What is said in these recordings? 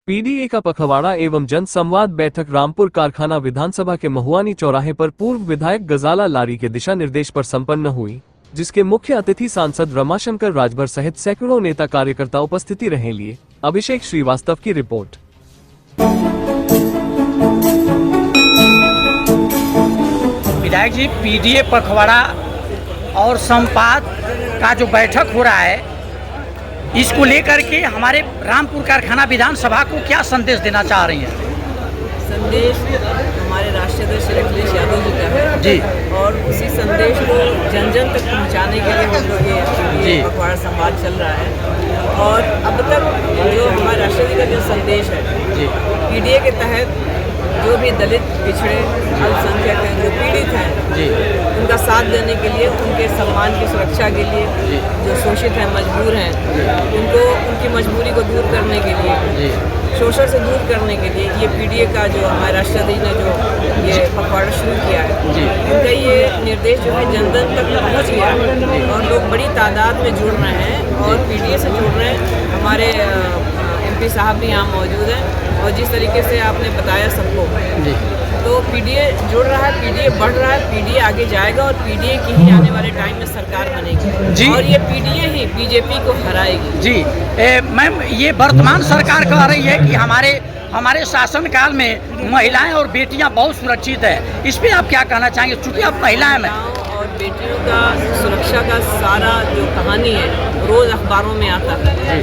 PDA का पखवाड़ा एवं जन संवाद बैठक रामपुर कारखाना विधानसभा के महुआनी चौराहे पर पूर्व विधायक गजाला लारी के दिशा निर्देश पर संपन्न हुई, जिसके मुख्य अतिथि सांसद रमाशंकर राजभर सहित सैकड़ों नेता कार्यकर्ता उपस्थिति रहे। लिए अभिषेक श्रीवास्तव की रिपोर्ट। विधायक जी, पीडीए पखवाड़ा और संपाद का जो बैठक हो रहा है, इसको लेकर के हमारे रामपुर कारखाना विधानसभा को क्या संदेश देना चाह रही हैं? संदेश हमारे राष्ट्रीय अध्यक्ष अखिलेश यादव जी का है जी, और उसी संदेश को जन जन तक पहुंचाने के लिए हम लोग ये पखवाड़ा संवाद चल रहा है। और अब तक जो हमारे राष्ट्रीय का जो संदेश है जी, पीडीए के तहत जो भी दलित, पिछड़े, अल्पसंख्यक हैं, जो पीड़ित हैं जी, उनका साथ देने के लिए, उनके सम्मान की सुरक्षा के लिए, जो शोषित हैं, मजबूर हैं, उनको उनकी मजबूरी को दूर करने के लिए, शोषण से दूर करने के लिए ये पीडीए का जो हमारे राष्ट्रीय अध्यक्ष ने जो ये पखवाड़ा शुरू किया है, उनका ये निर्देश जो है जन जन तक पहुँच गया है और लोग बड़ी तादाद में जुड़ रहे हैं और पीडीए से जुड़ रहे हैं। हमारे एमपी साहब भी यहाँ मौजूद हैं और जिस तरीके से आपने बताया सबको, तो पीडीए जुड़ रहा है, पीडीए बढ़ रहा है, पीडीए आगे जाएगा और पीडीए की ही आने वाले टाइम में सरकार बनेगी और ये पीडीए ही बीजेपी को हराएगी। जी मैम, ये वर्तमान सरकार कह रही है कि हमारे शासनकाल में महिलाएं और बेटियां बहुत सुरक्षित है, इस पे आप क्या कहना चाहेंगे? चूँकि आप महिलाएं में और बेटियों का सुरक्षा का सारा जो कहानी है रोज़ अखबारों में आता है,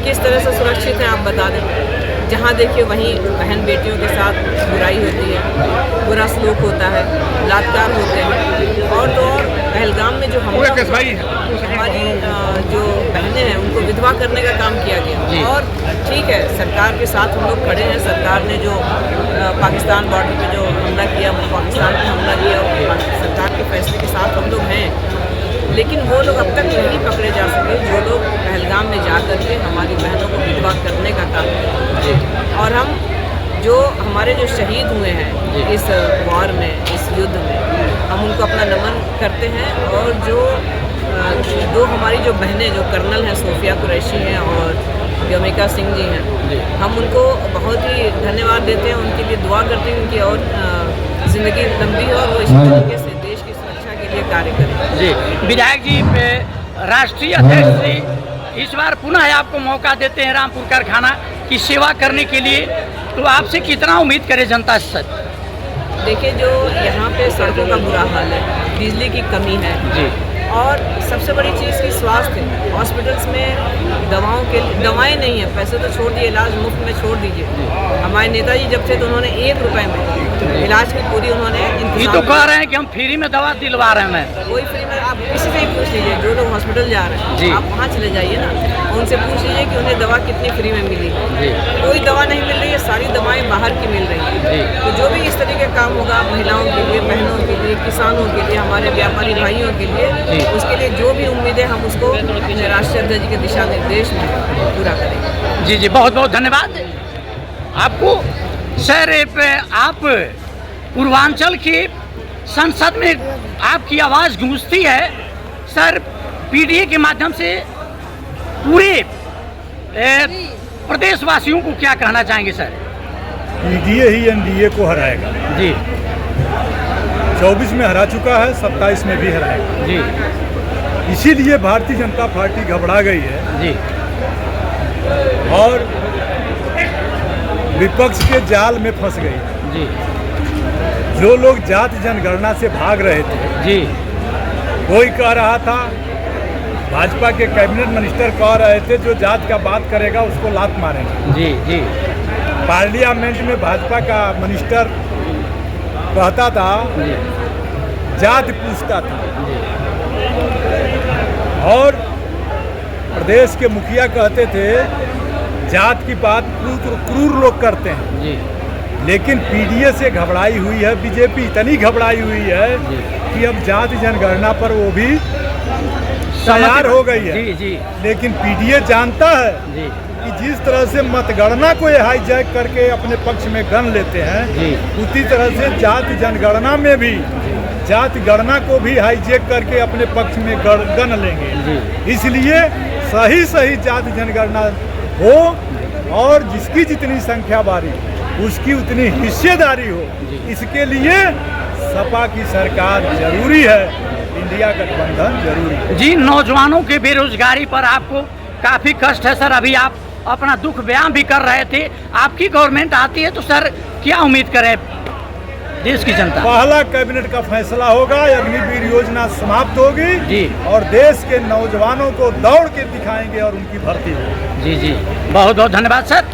किस तरह से सुरक्षित है आप बता दें। जहाँ देखिए वहीं बहन बेटियों के साथ बुराई होती है, बुरा सलूक होता है, बलात्कार होते हैं और तो और पहलगाम में जो हमला हमारी जो बहनें हैं उनको विधवा करने का काम किया गया। और ठीक है, सरकार के साथ हम लोग खड़े हैं। सरकार ने जो पाकिस्तान बॉर्डर पे जो हमला किया, पाकिस्तान पे हमला किया, सरकार के फैसले के साथ हम लोग हैं, लेकिन वो लोग अब तक नहीं पकड़े जा सके जो लोग पहलगाम में जा कर के हमारी बहनों को विधवा करने का काम किया। और हम जो हमारे जो शहीद हुए हैं इस वॉर में, इस युद्ध में, हम उनको अपना नमन करते हैं। और जो हमारी जो बहनें जो कर्नल हैं, सोफिया कुरैशी हैं और यमिका सिंह जी हैं, हम उनको बहुत ही धन्यवाद देते हैं, उनके लिए दुआ करते हैं उनकी और ज़िंदगी लंबी हो और वो इसी तरीके से देश की सुरक्षा के लिए कार्य करें। जी विधायक जी, राष्ट्रीय अध्यक्ष जी इस बार पुनः आपको मौका देते हैं रामपुर कारखाना की सेवा करने के लिए, तो आपसे कितना उम्मीद करे जनता से? देखिए, जो यहाँ पे सड़कों का बुरा हाल है, बिजली की कमी है जी, और सबसे बड़ी चीज़ की स्वास्थ्य, हॉस्पिटल्स में दवाएं नहीं है, पैसे तो छोड़ दिए, इलाज मुफ्त में छोड़ दीजिए। हमारे नेताजी जब थे तो उन्होंने 1 रुपए में इलाज की पूरी उन्होंने ये तो कह रहे हैं कि हम फ्री में दवा दिलवा रहे हैं। कोई फ्री में, आप किसी से ही पूछ लीजिए, जो लोग हॉस्पिटल जा रहे हैं आप वहाँ चले जाइए ना, उनसे पूछ लीजिए कि उन्हें दवा कितनी फ्री में मिली। कोई दवा नहीं मिल रही है, सारी दवाएं बाहर की मिल रही है। तो जो भी इस तरीके का काम होगा महिलाओं के लिए, बहनों के लिए, किसानों के लिए, हमारे व्यापारी भाइयों के लिए, उसके लिए जो भी उम्मीद है हम उसको राष्ट्रीय अध्यक्ष के दिशा निर्देश में पूरा करेंगे। जी जी, बहुत बहुत धन्यवाद आपको। सर, आप पूर्वांचल की संसद में आपकी आवाज़ गूंजती है सर, पीडीए के माध्यम से पूरे प्रदेशवासियों को क्या कहना चाहेंगे सर? पीडीए ही एनडीए को हराएगा जी। 24 में हरा चुका है, 27 में भी हराएगा जी। इसीलिए भारतीय जनता पार्टी घबरा गई है जी और विपक्ष के जाल में फंस गई जी। जो लोग जाति जनगणना से भाग रहे थे जी, कोई कह रहा था, भाजपा के कैबिनेट मिनिस्टर कह रहे थे जो जात का बात करेगा उसको लात मारेंगे। जी जी। पार्लियामेंट में भाजपा का मिनिस्टर कहता था, जात पूछता था, और प्रदेश के मुखिया कहते थे जात की बात क्रूर लोग करते हैं जी। लेकिन पीडीए से घबराई हुई है बीजेपी, इतनी घबराई हुई है कि अब जाति जनगणना पर वो भी तैयार हो गई है। जी जी। लेकिन पीडीए जानता है जी कि जिस तरह से मतगणना को ये हाईजैक करके अपने पक्ष में गण लेते हैं, उसी तरह से जाति जनगणना में भी जाति गणना को भी हाईजैक करके अपने पक्ष में गण लेंगे। इसलिए सही जाति जनगणना हो और जिसकी जितनी संख्या बारी उसकी उतनी हिस्सेदारी हो, इसके लिए सपा की सरकार जरूरी है, इंडिया गठबंधन जरूरी है। जी, नौजवानों की बेरोजगारी पर आपको काफी कष्ट है सर। अभी आप अपना दुख बयान भी कर रहे थे। आपकी गवर्नमेंट आती है तो सर क्या उम्मीद करें देश की जनता? पहला कैबिनेट का फैसला होगा, अग्निवीर योजना समाप्त होगी जी, और देश के नौजवानों को दौड़ के दिखाएंगे और उनकी भर्ती होगी। जी जी, बहुत बहुत धन्यवाद सर।